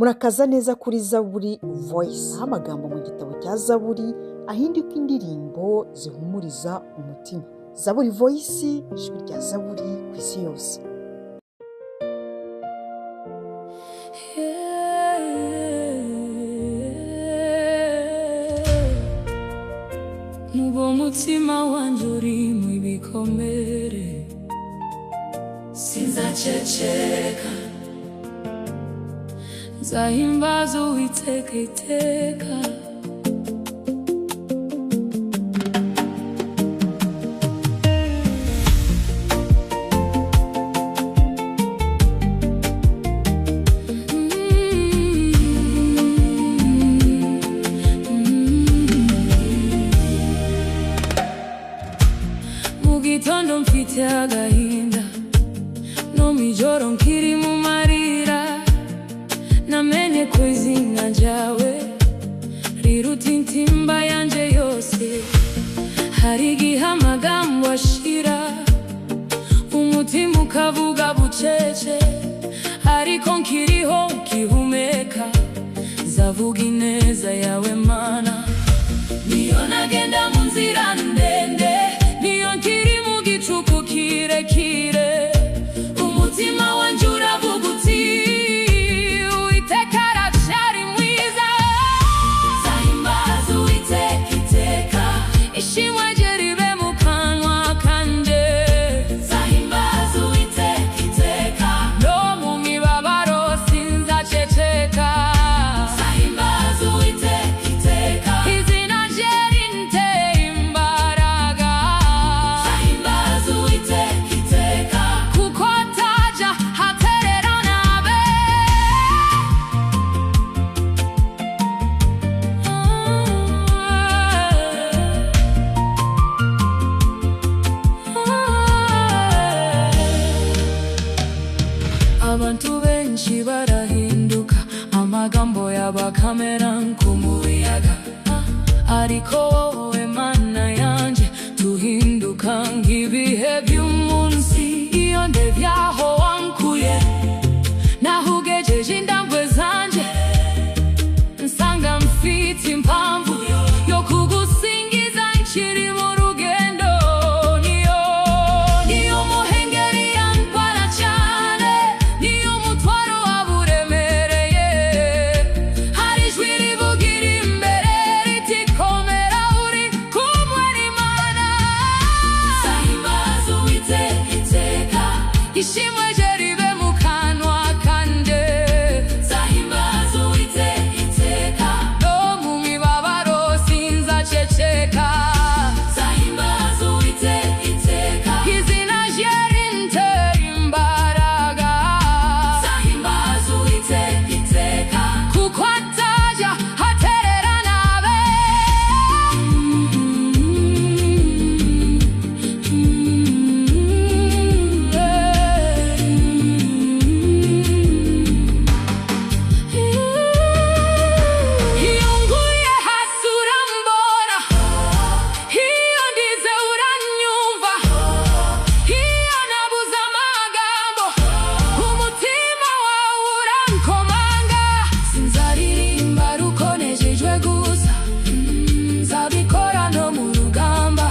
Murakaza neza kuri Zaburi Voice, aho amagambo mu gitabo cya Zaburi ahinduka indirimbo zihumuriza umutima. Zaburi Voice, ijwi rya Zaburi ku isi yose. Nubo mutima wanje uri mu ibikomere, sinzaceceka, nzahimbaza Uwiteka iteka. Mugitondo mfite agahinda, no mwijoro nkiri mu marira, namenye ko izina ryawe riruta intimba yanje yose. Hari igihe amagambo ashira, umutima ukavuga bucece, ariko nkiriho nkihumeka, zavuga ineza yawe Mana. Niyo nagenda mu nzira ndende, niyo nkiri mu gicuku kirekire, umutima wanje uravuga uti Uwiteka aracyari mwiza. Nzahimbaza Uwiteka iteka, ishimwe rye ribe mu kanwa kanje. Nzahimbaza Uwiteka iteka, no mu mibabaro sinzaceceka. Nzahimbaza Uwiteka iteka, izina rye rinteye imbaraga. Nzahimbaza Uwiteka iteka, kuko ataja hatererana abe. Abantu benshi barahinduka, amagambo yabakamera nk'umuyaga, ariko wowe Mana yanje tuhinduka nk'ibihe by'umunsi. Iyo ndebye aho wankuye, naho ugejeje indambwe zanje, nsanga mfite impamvu yo kugusingiza nkiri mu rugendo. Niyo muhengeri yantwara cyane, niyo mutwaro waburemereye, hari ijwi rivugira imbere riti komera uri kumwe n'Imana. Nzahimbaza Uwiteka iteka, ishimwe rye ribe mu kanwa kanje. Nzahimbaza Uwiteka iteka, no mu mibabaro sinzaceceka. Nzahimbaza Uwiteka iteka, izina rye rinteye imbaraga. Nzahimbaza Uwiteka iteka, kuko ataja hatererana abe. Iyo nguye hasi urambona, iyo ndize uranyumva, iyo nabuze amagambo umutima wawe urankomanga. Sinzaririmba rukonejejwe gusa, nzabikora no mu rugamba,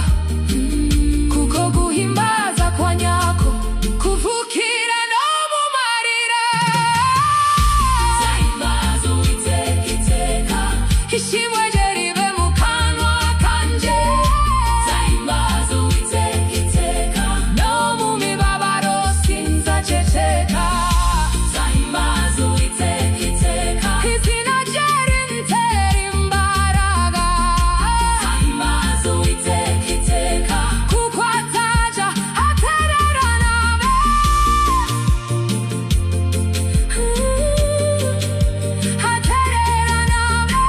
kuko guhimbaza kwa nyako kuvukira no mu marira. Nzahimbaza Uwiteka iteka, ishimwe rye ribe mu kanwa kanje. Nzahimbaza Uwiteka iteka, no mu mibabaro sinzaceceka. Nzahimbaza Uwiteka iteka, izina rye rinteye imbaraga. Nzahimbaza Uwiteka iteka, kuko ataja hatererana abe. Hatererana abe.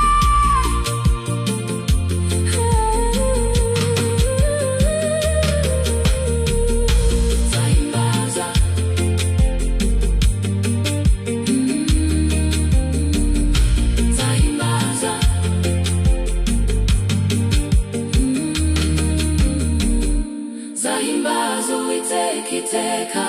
Nzahimbaza, nzahimbaza, nzahimbaza Uwiteka iteka.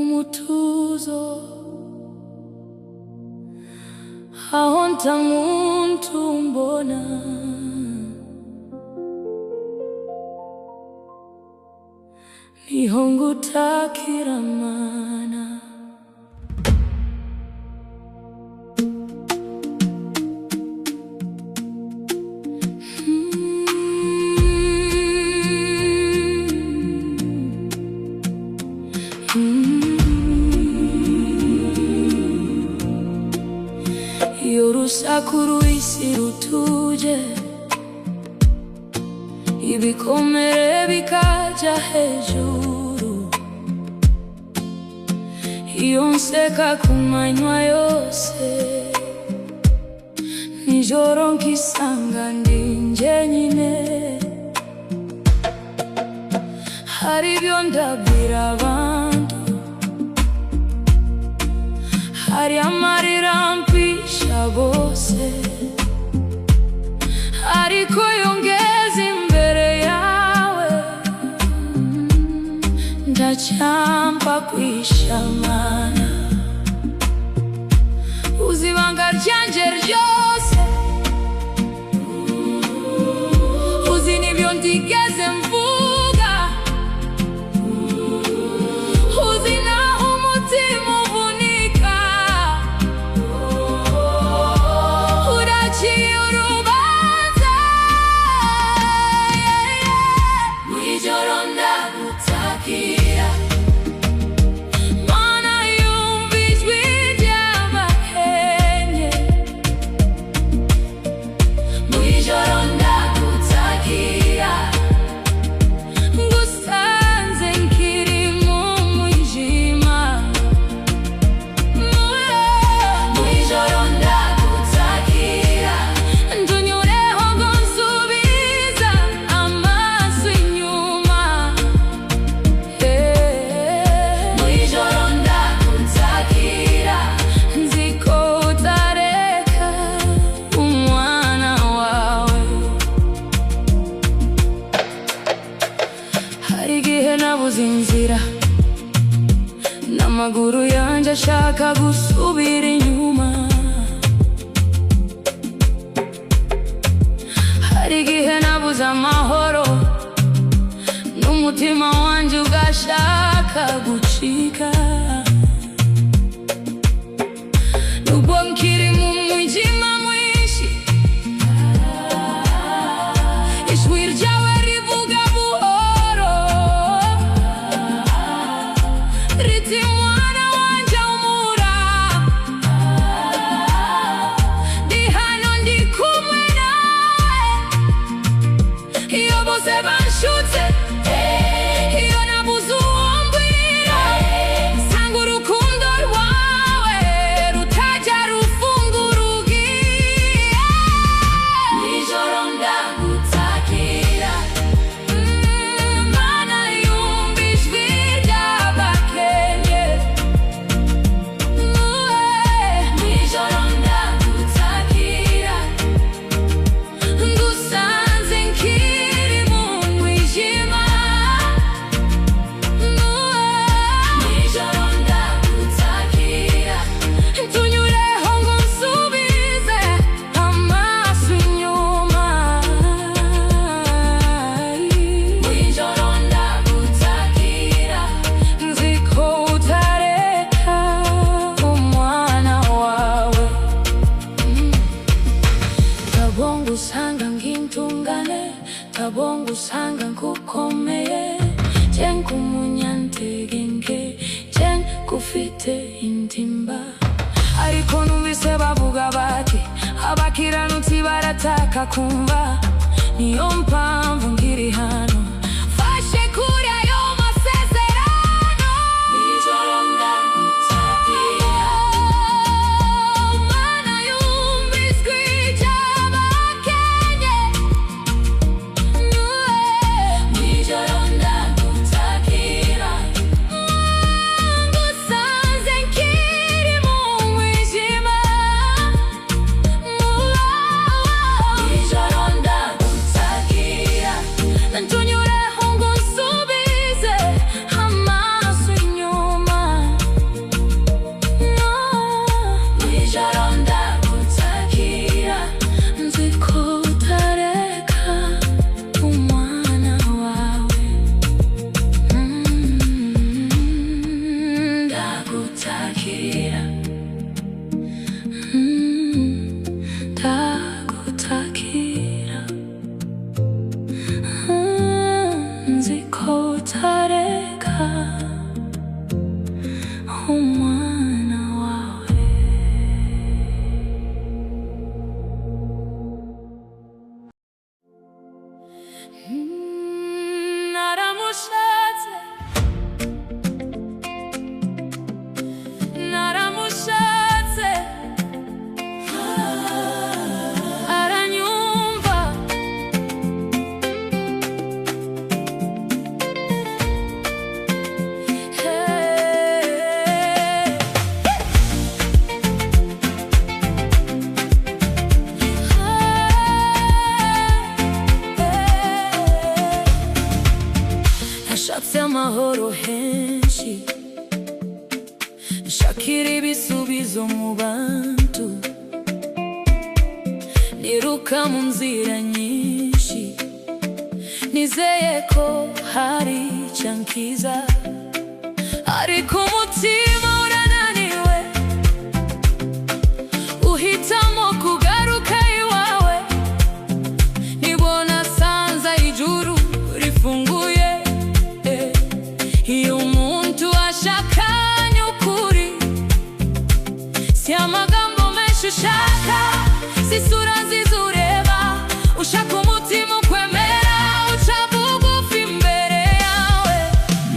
umutuzo aho nta muntu mbona, niho ngutakira Mana. Iyo urusaku rw'isi rutuje, ibikomere bikajya hejuru, iyo nseka ku manywa yose, nijoro nkisanga ndi njyenyine, hari ibyo ndabwira abantu, hari amarira mpisha bose, ariko yongeza imbere yawe, ndacyampa kwisha Mana. Uzi ibanga ryanjye ryose, uzi n'ibyo ntigeze mvuga, uzi naho umutima uvunika, uraciye urubanza, mwijoro ndagutakira, Mana yumva ijwi ry'amahenge, mwijoro ndagutakira, ngusanze nkiri mu mwijima, mwijoro ndagutakira, ntunyureho ngo nsubiza amaso inyuma, mwijoro ndagutakira, nzi ko utareka umwana wawe. Hari igihe nabuze inzira, n'amaguru yanjye ashaka gusubira inyuma, hari igihe nabuze amahoro, n'umutima wanjye ugashaka gucika, nubwo nkiri mu mwijima mwinshi, ijwi ryawe rivuga buhoro, riti mwana wanjye humura, ndi hano ndi kumwe nawe, iyo bose banshutse, iyo nabuze uwo mbwira, sanga urukundo rwawe rutajya rufunga urugi, nijoro ndagutakira, Mana yumva ijwi ry'abakene, nijoro ndagutakira, ngusanze nkiri mu mwijima, nijoro ndagutakira, ntunyureho ngo nsubize amaso inyuma, nijoro ndagutakira, nzi ko utareka umwana wawe. Tabonga usanga nk'intungane, tabonga usanga nkukomeye, je nk'umunyantege nke, je nkufite intimba, ariko numvise bavuga bati abakiranutsi barataka kumva, niyo mpamvu nkiri hano, fashe kuri ayo masezerano, nijoro ndagutakira, Mana yumva ijwi ry'abakene, nijoro ndagutakira, ngusanze nkiri mu mwijima, nijoro ndagutakira, ntunyureho ndagutakira ndagutakira nzi ko utareka umwana wawe. Naramushatse naramushatse aranyumva nashatse amahoro henshi nshakira ibisubizo mu bantu niruka mu nzira nyinshi nizeye ko hari icyankiza ariko umutima urananiwe uhitamo kugaruka iwawe nibona sanza ijuru rifunguye iyo umuntu ashakanye ukuri si amagambo menshi ushaka si isura nziza ureba ushaka umutima ukwemera uca bugufi imbere yawe.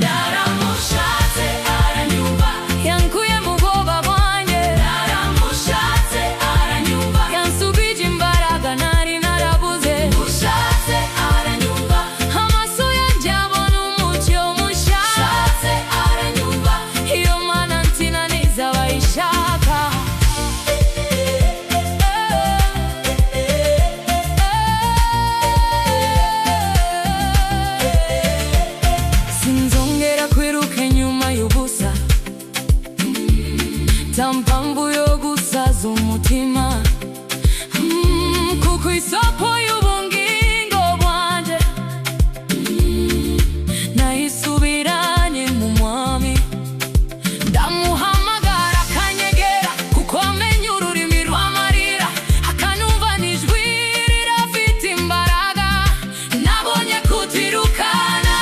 Naramushatse aranyumva yankuye mu bwoba bwanjye naramushatse aranyumva yansubije imbaraga nari narabuze mushatse aranyumva amaso yanjye abona umucyo mushya mushatse aranyumva iyo mana nsinaniza abayishaka. Sinzongera kwiruka inyuma y'ubusa nta mpamvu yo gusaza umutima kuko isoko y'ubugingo bwanjye nayisubiranye mu mwami ndamuhamagara akanyegera kuko amenye ururimi rw'amarira akanumva n'ijwi rirafite imbaraga nabonye kutirukana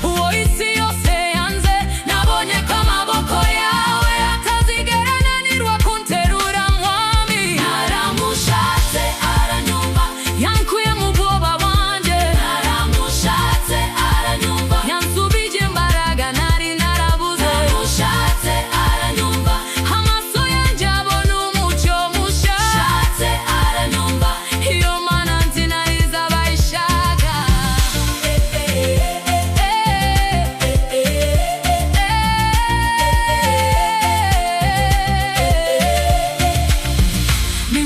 uwo isi yose yanze nabonye ko amaboko yawe atazigera ananirwa kunterura mwami. Naramushatse aranyumva yankuye mu bwoba bwanjye naramushatse aranyumva yansubije imbaraga nari narabuze mushatse aranyumva amaso yanjye abona umucyo mushya mushatse aranyumva iyo mana nsinaniza abayishaka.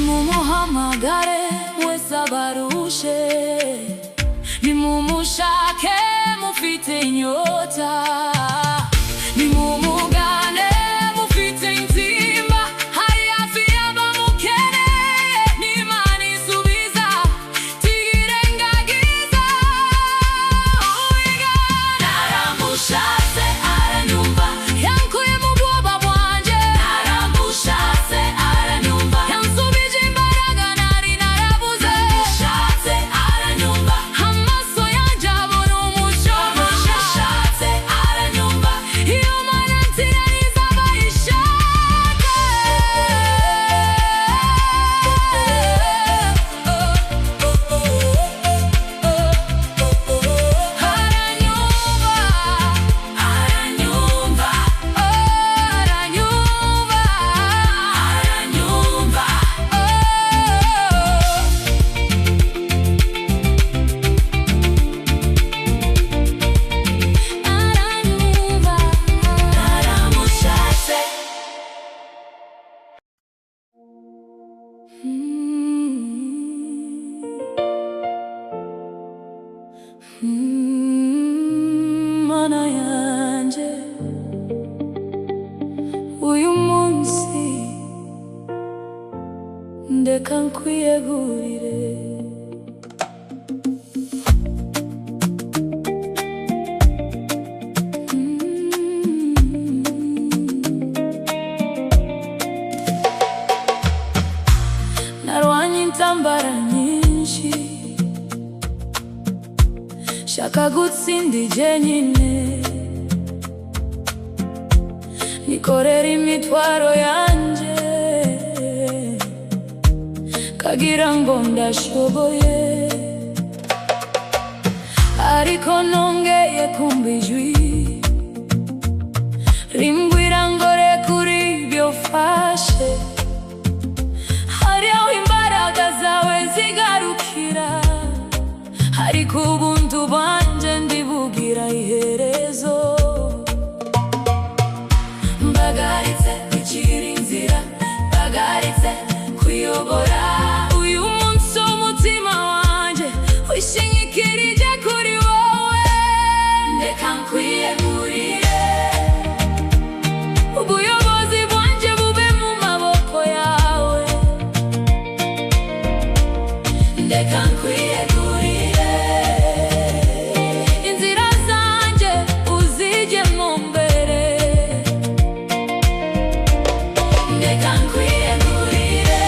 Nimumuhamagare mwese abarushe nimumushake mufite inyota nimumugane mufite intimba hari hafi y'abamukeneye n'Imana isubiza tiyirengagiza naramushatse aranyumva yankuye mu bwoba bwanjye naramushatse aranyumva yansubije imbaraga nari narabuze mushatse aranyumva amaso yanjye abona umucyo mushatse aranyumva iyo mana nsinaniza abayishaka. Aranyumva aranyumva aranyumva aranyumva naramushatse mana yanjye uyu munsi ndeka nkwiyegurire shaka gutsindije nyine, nikorera imitwaro yanje, kagira ngo ndashoboye, ariko nongeye kumva ijwi rimbwira ngo rekura ibyo ufashe, hari aho imbaraga zawe zigarukira, ariko ubuntu bwanje ndibugira iherezo. Mbagaritse gucira inzira, mbagaritse kuyobora uyu munsi umutima wanje wishingikirije kuri wowe. Ndeka nkwiyegurire, ubuyobozi bwanje bube mu maboko yawe. Ndeka nkwiyegurire, inzira zanje uzijyemo mbere. Ndeka nkwiyegurire,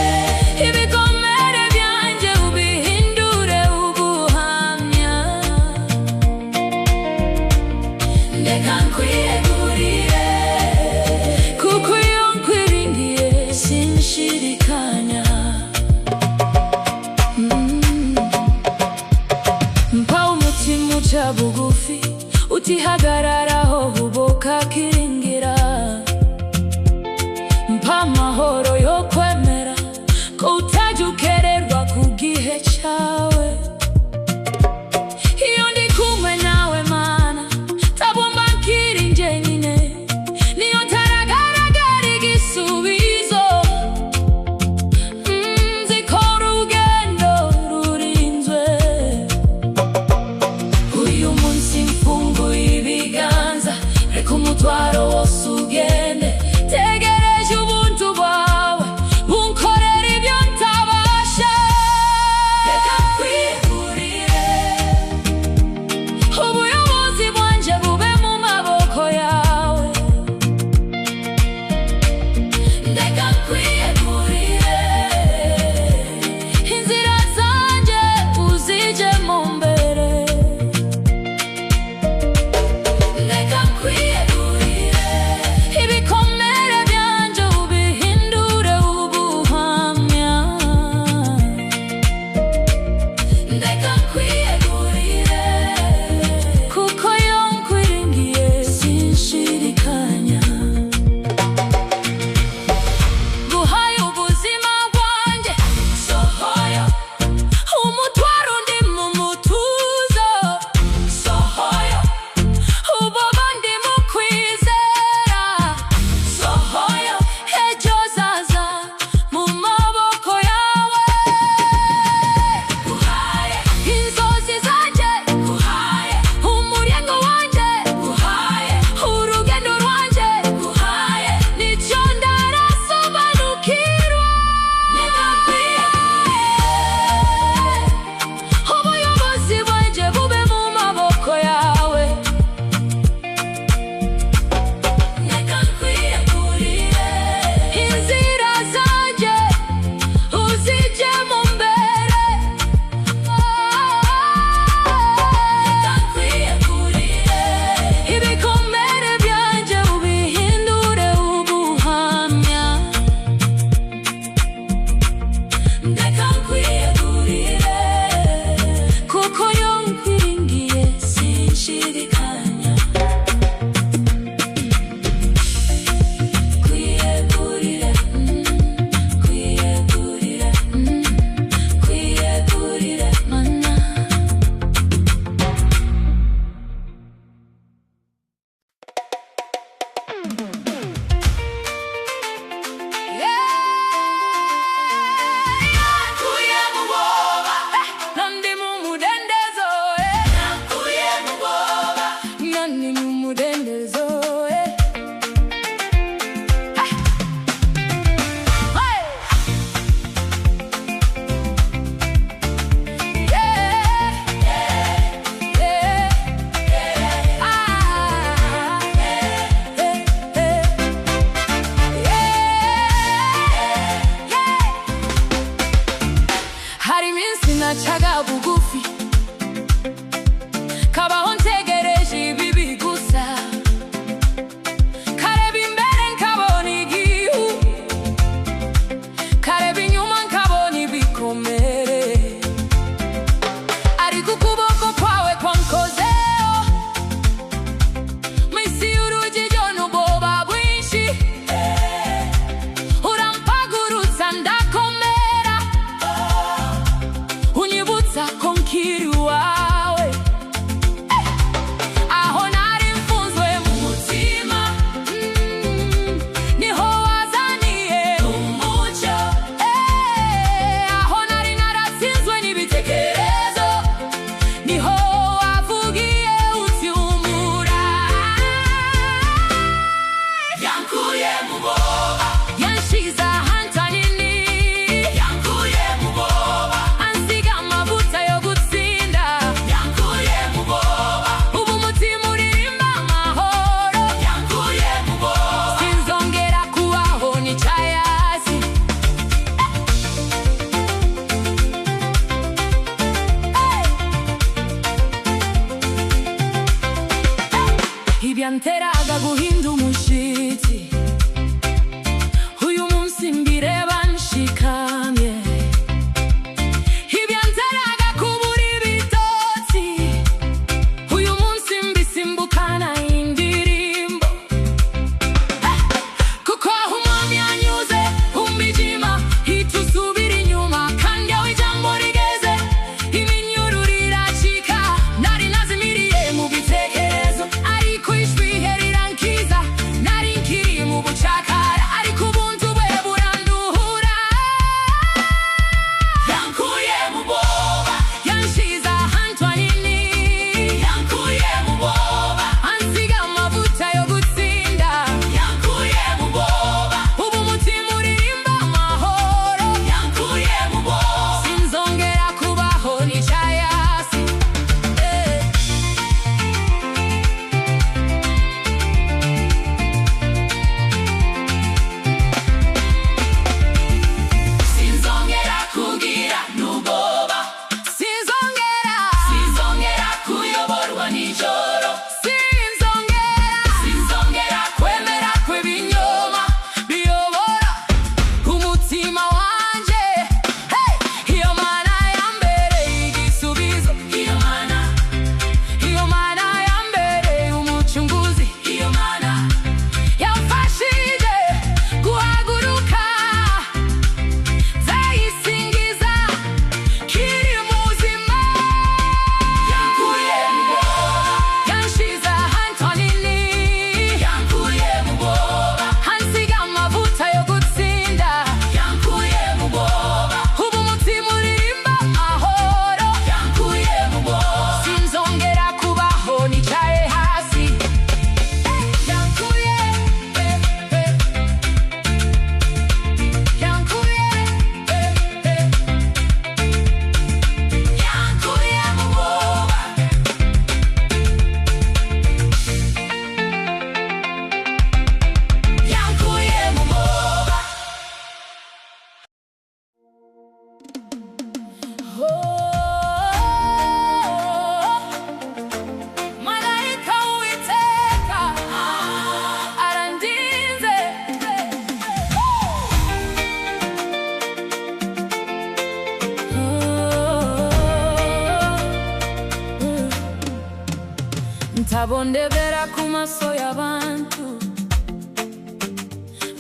nzabondebera ku maso y'abantu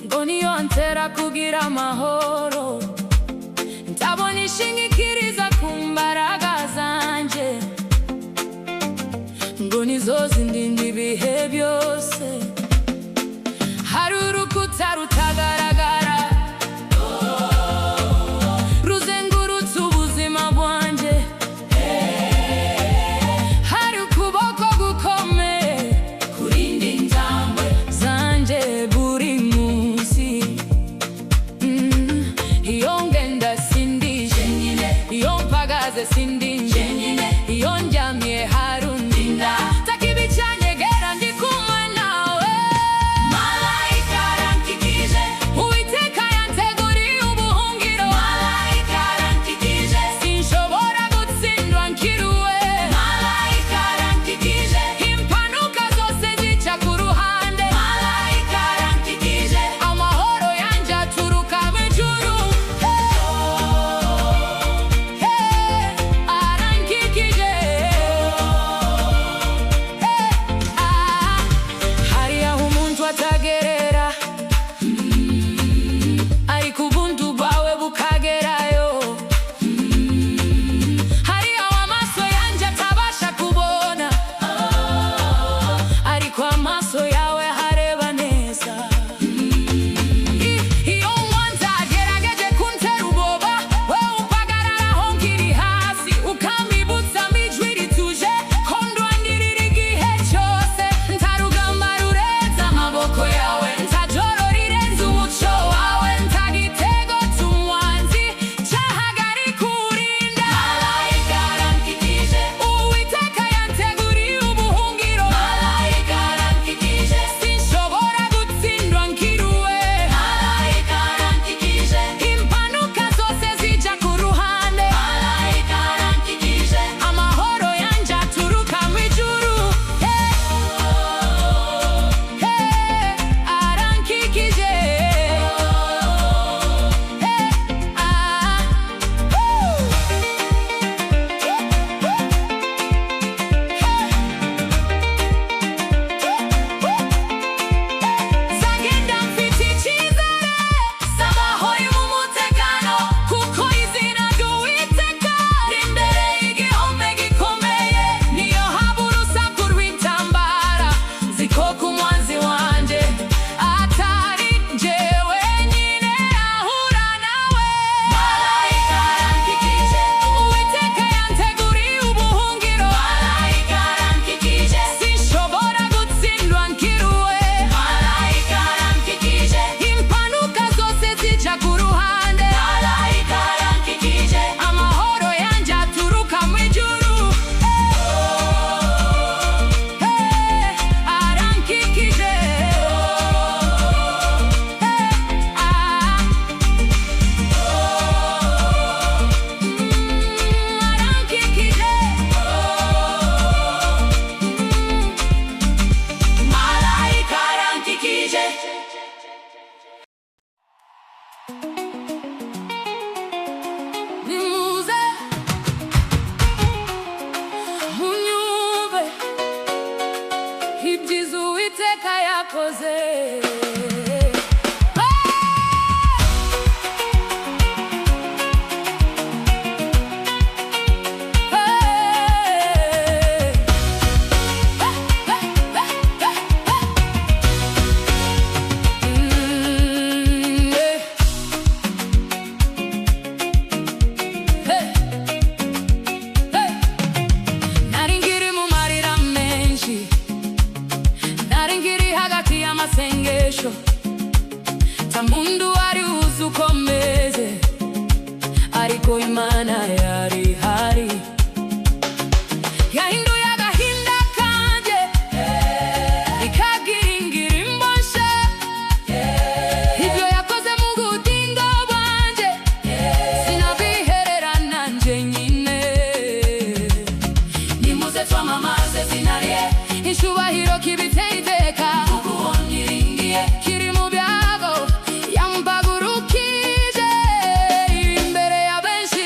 ngo niyo antera kugira amahoro, nzabona ishingikiriza ku mbaraga zanje ngo nizo zindinda ibihe byose. Hari urukuta rutagaragara ruzengurutse ubuzima bwanjye, hari ukuboko gukomeye kurinda intambwe zanje buri munsi. Iyo ngenda sindije nyine, iyo mpagaze sindije nyine, iyo ndyamye hari undinda. Takibicanyegera ndi kumwe nawe, malayika arankikije, Uwiteka yanteguriye ubuhungiro. Malayika arankikije, sinshobora gutsindwa nkiriwe. Malayika arankikije, impanuka zose zica ku ruhande. Malayika arankikije, amahoro yanjye aturuka mu ijuru. Arankikije, hari aho umuntu atagerera, ariko ubuntu bwawe bukagerayo. Hari aho amaso yanjye atabasha kubona, ariko amaso yawe hareba neza. Iyo umwanzi agerageje kuntera ubwoba, wowe umpagararaho nkiri hasi, ukambibutsa ijwi rituje ko ndwanirira igihe cyose. Nta rugamba rurenze amaboko yawe, nta joro rirenze umucyo wawe, nta gitego cy'umwanzi cyahagarika urinda. Malayika arankikije, Uwiteka yanteguriye ubuhungiro. Malayika arankikije, sinshobora gutsindwa nkiriwe. Malayika arankikije, impanuka zose zijya ku ruhande. Malayika arankikije, amahoro yanjye aturuka mu ijuru. Arankikije, zagenda mfite icyizere, z'amahoro mu mutekano, kuko izina ry'Uwiteka rimbere y'igihome gikomeye. Niyo haba urusaku rw'intambara, nziko ku mwanzi wanjye atari njyewe nyine ahura nawe. Malayika arankikije, Uwiteka yanteguriye ubuhungiro. Malayika arankikije, sinshobora gutsindwa nkiriwe. Malayika arankikije, impanuka zose zijya ku ruhande. Malayika arankikije, amahoro yanjye aturuka mu ijuru. Arankikije, arankikije, malayika arankikije. Nimuze munyumve ibyiza Uwiteka yakoze. Nari ngiri mu marira menshi, nari ngiri hagati y'amasengesho, nta muntu wari uzi uko meze, ariko Imana yari ihari. Yahinduye agahinda kanjye ikagira indirimbo nshya. Ibyo yakoze mu bugingo bwanjye sinabihererana njyenyine. Nimuze twamamaze izina rye, icyubahiro kibiteye iteka. Kuko nyiringiye kiri mu byago, yampagurukije imbere ya benshi.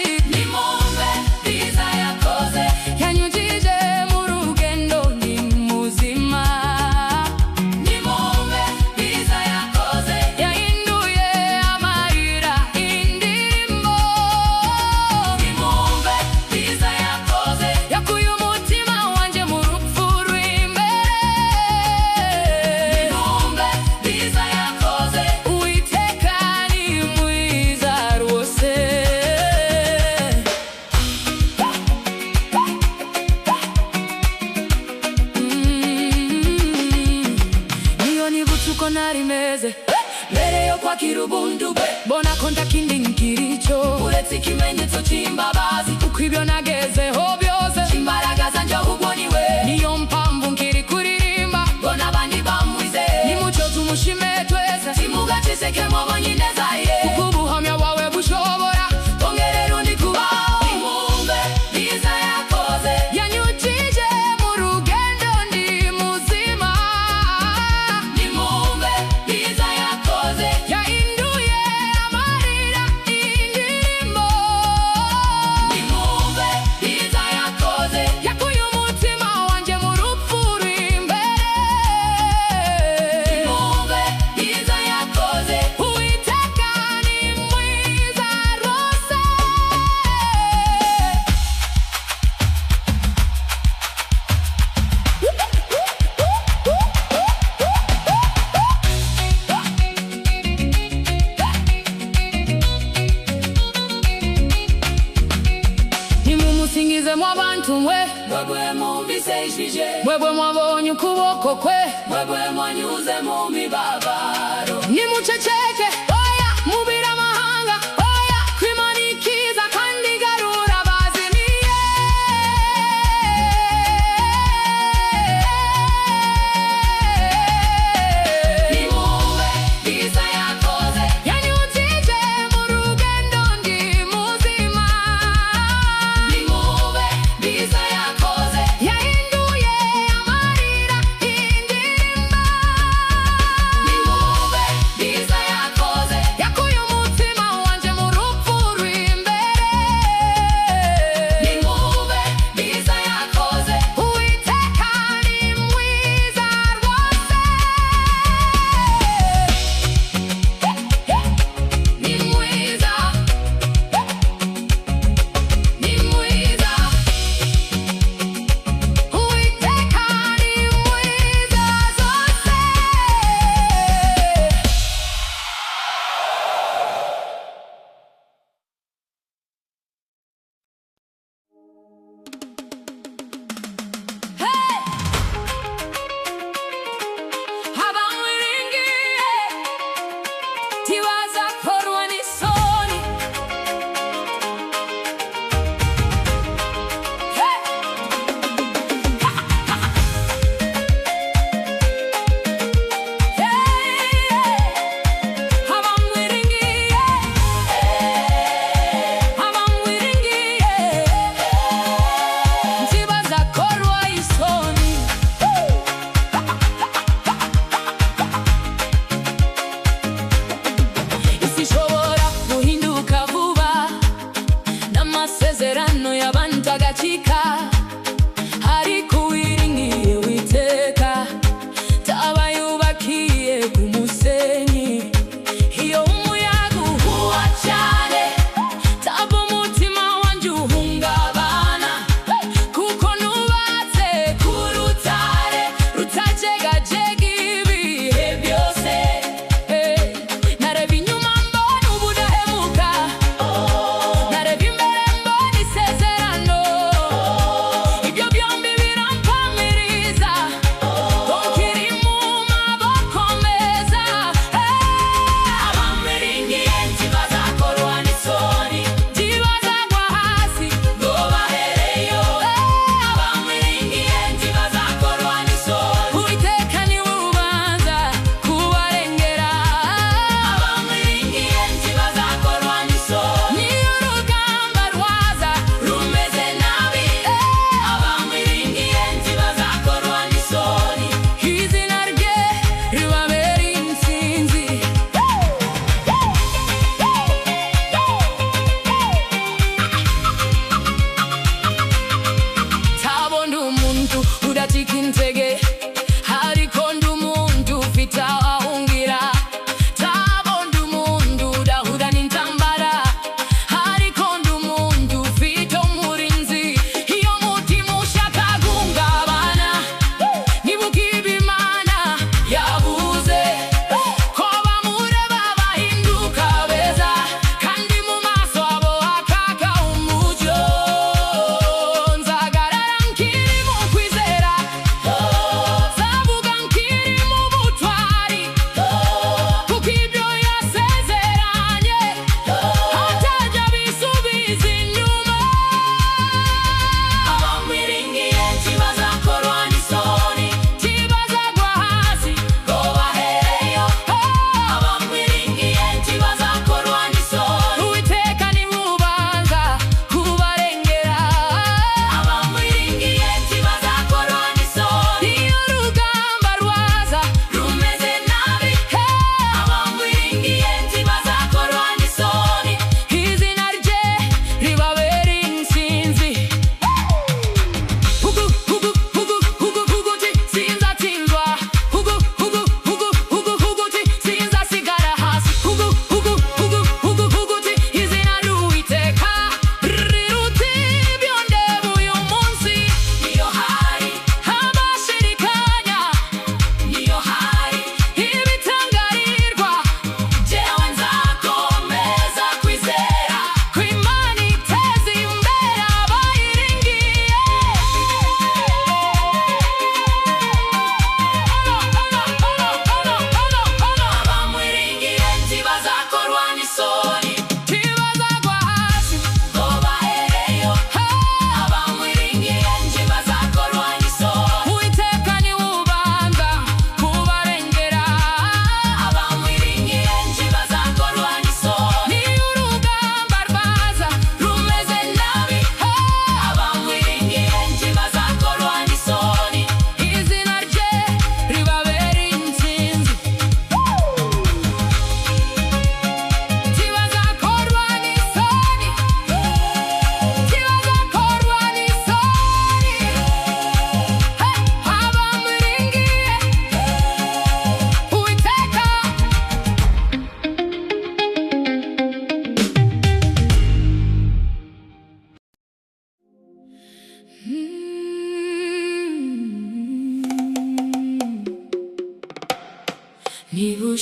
kwakira ubuntu bwe. Mbona ko ntakindi nkirico uretse ikimenyetso c'imbabazi, kuko ibyo nagezeho byose imbaraga zanje ahubwo ni we. Niyo mpamvu nkiri kuririmba ngo n'abandi bamwizeye. Nimucyo tumushime twese, timugaceceke mwabonye ineza ye, kuko ubuhamya wawe bushobora kongerera undi kubaho. Nimwumve biza yakoze, yanyujije mu rugendo ndi muzima. Nimwumve biza yakoze, yahinduye amarira indirimbo. Nimwumve biza yakoze, yakuye umutima wanje mu rupfu rw'imbere. Nimwumve biza yakoze, Uwiteka ni mwiza rwose. Nimumusingize mwabantu mwe, mwebwe mwumvise ijwi rye, mwebwe mwabonye ukuboko kwe, mwebwe mwanyuze mu mibabaro. Nimuceceke oya mubire amahanga, oya kw'Imana ikiza kandi igarura abazimiye. Nimwumve biza yakoze, yanyujije mu rugendo ndi muzima. Nimwumve biza yakoze, yahinduye amarira indirimbo. Nimwumve biza yakoze, yakuye umutima wanje mu rupfu rw'imbere. Nimwumve biza yakoze, Uwiteka ni mwiza rwose. Ni mwiza, ni mwiza, Uwiteka ni mwiza rwose. Abamwiringiye ntibazakorwa n'isoni. Abamwiringiye, abamwiringiye ntibazakorwa isoni. Isi ishobora guhinduka vuba, n'amasezerano y'abantu agacika, ariko uwiringiye Uwiteka taba yubakiye ku musenyi. Iyo umuyaga uhuha cyane, taba umutima wanje uhungabana, kuko nubatse ku rutare rutajegajega ibihe byose. Nareba inyuma mbona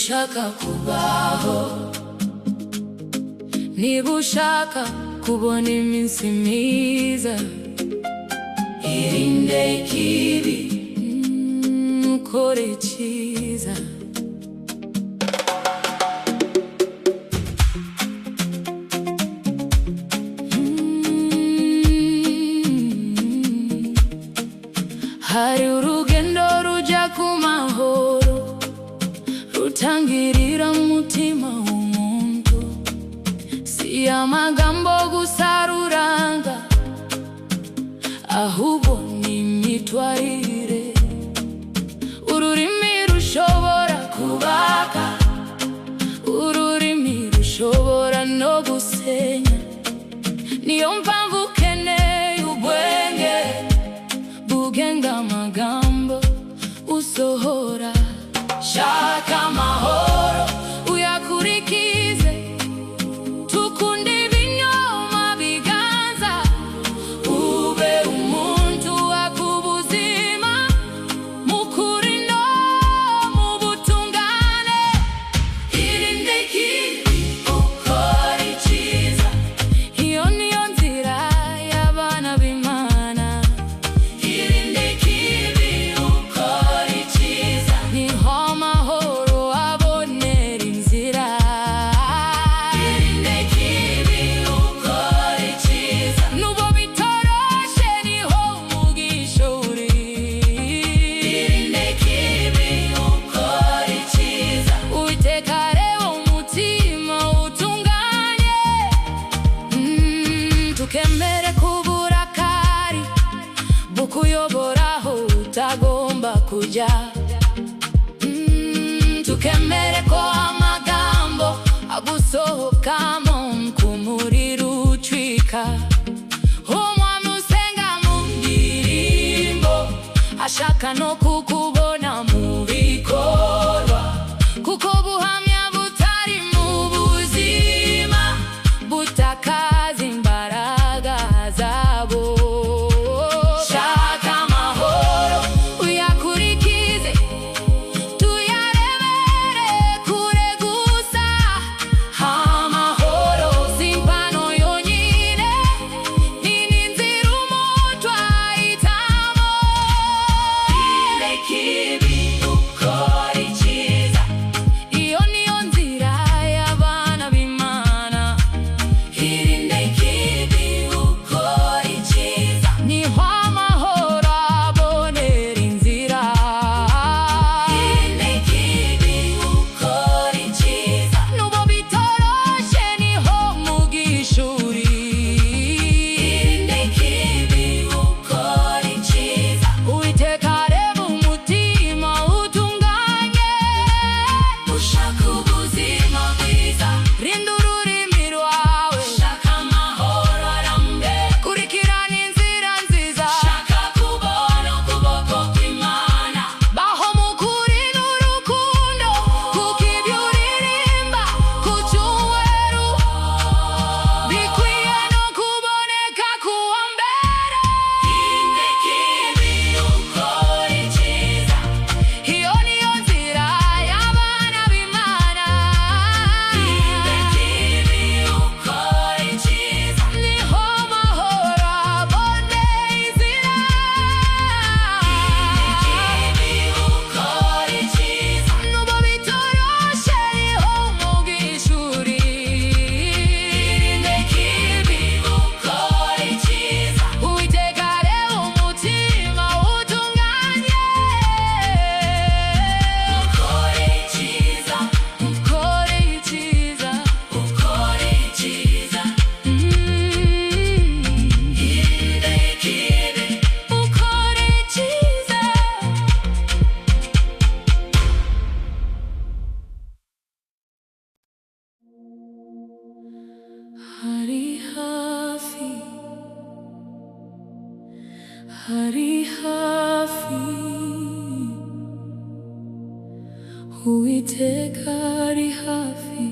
ushaka kubaho, niba ushaka kubona iminsi myiza, irinde ikibi, ukore icyiza. Hari urugendo rujya ku mahoro, rutangirira mu mutima w'umuntu. Si amagambo gusa ruranga, ahubwo ni imyitwarire. Ururimi rushobora kubaka, ururimi rushobora no gusenya. Niyo mpamvu ukeneye ubwenge bugenga amagambo usohora. Shaka amahoro uyakurikize, tukunde ibinyoma biganza, ube umuntu wakubuzima mukuri no mu butungane. Irinde ikibi, ukore icyiza, iyo niyo nzira y'abana b'Imana. Irinde ikibi, ukore icyiza, niho amahoro abonera inzira. Irinde ikibi, ukore icyiza, nubwo bitoroshe niho umugisha uri. Irinde ikibi, ukore icyiza, Uwiteka areba umutima utunganye. Tukemere kuburakari bukuyobora aho utagomba kujya. Tukemere ko amagambo agusohokamo nk'umuriro ucika. Umwami usenga mu ndirimbo, ashaka no kukubona mu bikorwa, kuko buhamya butari mu buzima butakaza imbaraga zabo. Shaka amahoro uyakurikize, tuyarebere kure gusa. Amahoro si impano yonyine, ni n'inzira umuntu ahitamo. Irinde ikibi, ukore icyiza, iyo niyo nzira y'abana b'Imana. Irinde ikibi, ukore icyiza, niho amahoro abonera inzira. Irinde ikibi, ukore icyiza, nubwo bitoroshe niho umugisha uri. Irinde ikibi, ukore icyiza, Uwiteka areba umutima utunganye. Ushaka ubuzima bwiza, rinda ururimi rwawe. Shaka amahoro arambye, kurikirana inzira nziza. Shaka kubona ukuboko kw'Imana, baho mu kuri n'urukundo, kuko ibyo uririmba ku cyumweru bikwiye no kuboneka ku wa mbere. Irinde ikibi, ukore icyiza, iyo niyo nzira y'abana b'Imana. Irinde ikibi, ukore icyiza, niho amahoro abonera inzira. Irinde ikibi, ukore icyiza, nubwo bitoroshe niho umugisha uri. Irinde ikibi, ukore icyiza, Uwiteka areba umutima utunganye. Ukore icyiza, ukore icyiza, ukore icyiza. Irinde ikibi, ukore icyiza. Hari hafi, hari hafi, Uwiteka ari hafi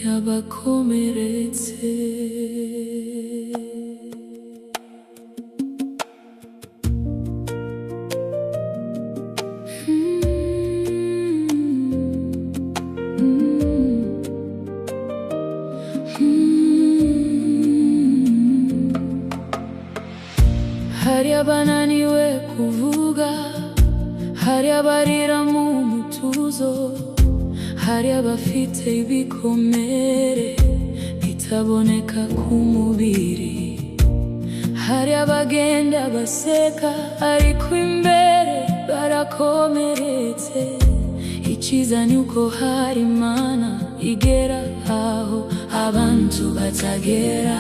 y'abakomeretse. hari abananiwe kuvuga, hari abarira mu mutuzo, hari abafite ibikomere bitaboneka ku mubiri, hari abagenda baseka ariko imbere barakomeretse. Icyiza ni uko hari Imana igera aho abantu batagera.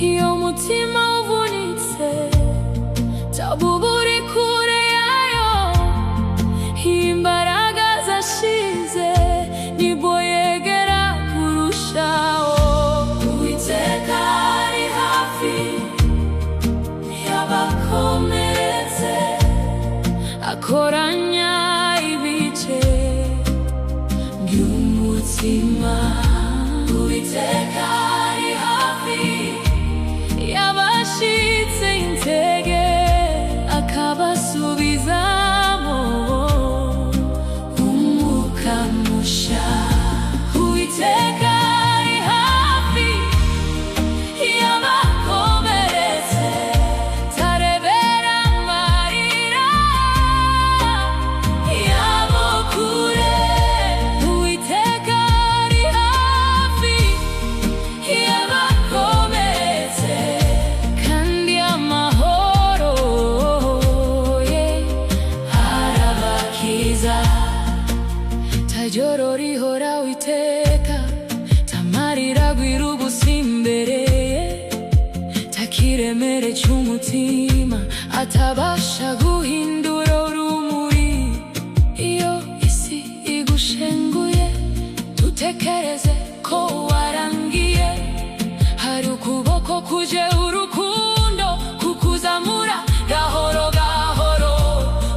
Iyo umutima uvunitse tabuba uri kure yayo, imbaraga zashize nibwo yegera kurushaho. Uwiteka ari hafi y'abakomeretse, akoranya ibice by'umutima. Uwiteka ari hafi y'abashitse intege, akabasubizamo umwuka musha. Uwiteka ari hafi y'abakomeretse, tarebera amarira yabo kure. Uwiteka ari hafi y'abakomeretse, kandi amahoro ye arabakiza. Tajoro rihora Uwiteka, tamarira agwira ubusa imbere ye, takiremere cy'umutima atabasha guhindura urumuri. Iyo isi igushenguye tutekereze ko warangiye, hari ukuboko kuje urukundo kukuzamura gahoro gahoro.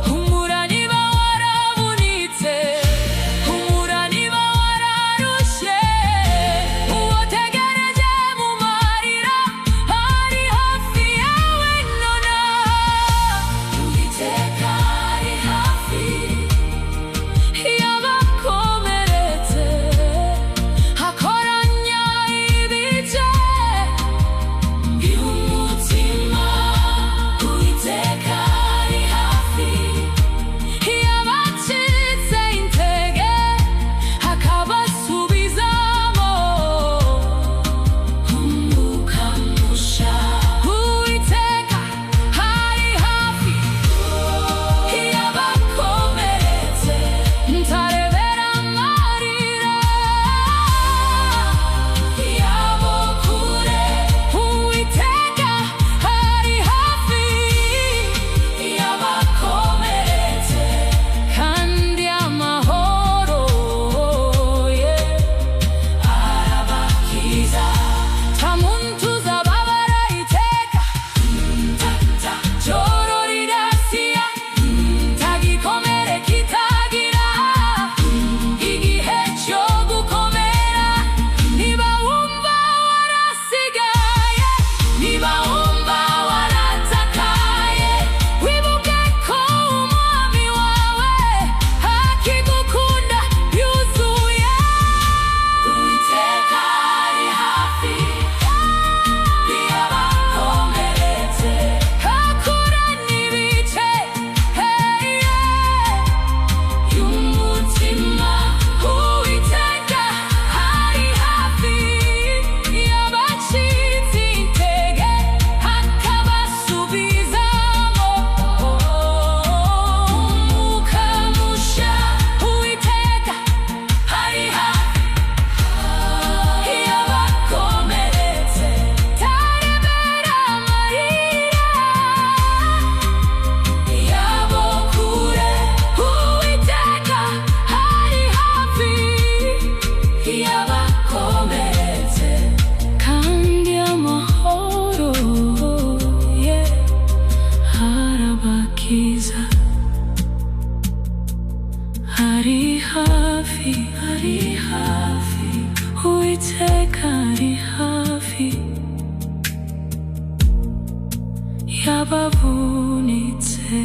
Humura niba waravunitse, humura niba wararushye, uwotegereje mu marira ari hafi yawe nona. Uwiteka ari hafi y'abakomeretse, akoranya ibice by'umutima. Uwiteka ari hafi y'abacitse intege, akabasubizamo umwuka musha. Uwiteka ari hafi y'abakomeretse, ntarebera amarira yabo kure. Uwiteka ari hafi y'abakomeretse, kandi amahoro ye arabakiza. Ta muntu uzababara iteka, joro rirasiya, ta gikomere kitagira igihe cyo gukomera. Niba wumva warasigaye, niba wumva waratakaye, wibuke ko umwami wawe akigukunda yuzuye. Uwiteka ari hafi y'abakomeretse, akoranya ibice y'umutima. Uwiteka ari hafi y'abacitse intege, akabasubizamo umwuka musha. Uwiteka ari hafi y'abakomeretse, tarebera amarira yabo kure. Uwiteka ari hafi y'abakomeretse, kandi amahoro ye arabakiza. Ari hafi, ari hafi, Uwiteka ari hafi y'abavunitse.